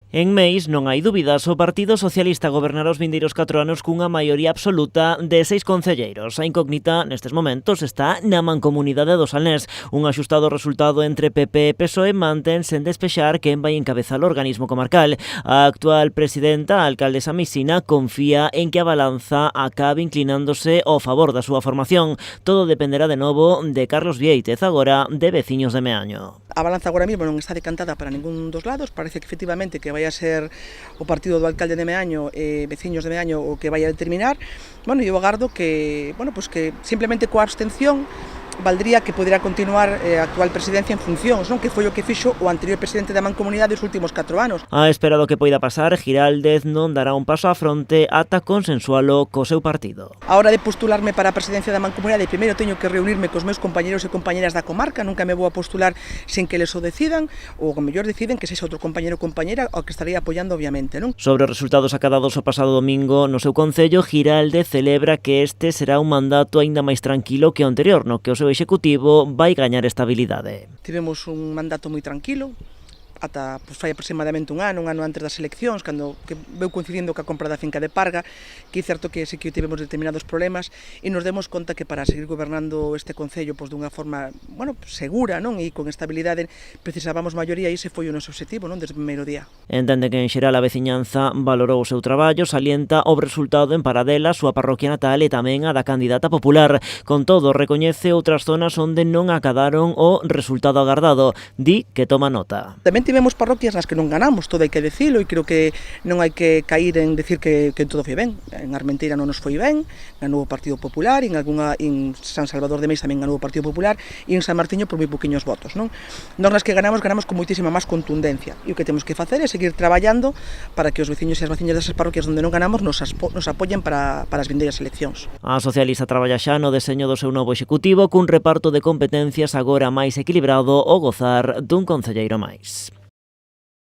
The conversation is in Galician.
En Meis non hai dúbidas, o Partido Socialista gobernará os vindeiros 4 anos cunha maioría absoluta de 6 concelleiros. A incógnita nestes momentos está na mancomunidade do Salnés. Un axustado resultado entre PP e PSOE mantén sen despexar quen vai encabezar o organismo comarcal. A actual presidenta, a alcaldesa Misina, confía en que a balanza acabe inclinándose ao favor da súa formación. Todo dependerá de novo de Carlos Vieitez, agora de Veciños de Meaño. A balanza agora mesmo non está decantada para ningún dos lados, parece que efectivamente que vai a ser o partido do alcalde de Meaño e Veciños de Meaño o que vai a determinar. Bueno, eu agardo que, que simplemente coa abstención valdría que poderá continuar a actual presidencia en funcións, non? Que foi o que fixo o anterior presidente da Mancomunidade os últimos 4 anos. A espera do que poida pasar, Giraldez non dará un paso á fronte ata consensualo co seu partido. A hora de postularme para a presidencia da Mancomunidade, primeiro teño que reunirme cos meus compañeros e compañeras da comarca, nunca me vou a postular sen que eles o decidan, ou o mellor deciden que sexa outro compañero ou compañera ao que estarei apoiando, obviamente, non? Sobre os resultados acadados o pasado domingo no seu concello, Giraldez celebra que este será un mandato aínda máis tranquilo que o anterior, no que o seu executivo vai gañar estabilidade. Tivemos un mandato moi tranquilo, ata fai aproximadamente un ano antes das eleccións, cando que veu coincidindo ca compra da finca de Parga, que é certo que sí que tivemos determinados problemas e nos demos conta que para seguir gobernando este concello dunha forma, segura, non, e con estabilidade, precisábamos maioría e ese foi o noso obxectivo, non, desde o primeiro día. Entende que en xeral a veciñanza valorou o seu traballo, salienta o resultado en Paradela, a súa parroquia natal e tamén a da candidata popular. Con todo, recoñece outras zonas onde non acadaron o resultado agardado. Di que toma nota. Tamén tivemos parroquias nas que non ganamos, todo hai que dicilo, e creo que non hai que cair en decir que todo foi ben. En Armenteira non nos foi ben, ganou o Partido Popular, en San Salvador de Meis tamén ganou o Partido Popular, e en San Martiño por moi poquinhos votos, non? Nós nas que ganamos con moitísima máis contundencia, e o que temos que facer é seguir traballando para que os veciños e as veciñas desas parroquias onde non ganamos nos apoyen para as vindeiras eleccións. A socialista traballa xa no deseño do seu novo executivo cun reparto de competencias agora máis equilibrado ao gozar dun concelleiro máis.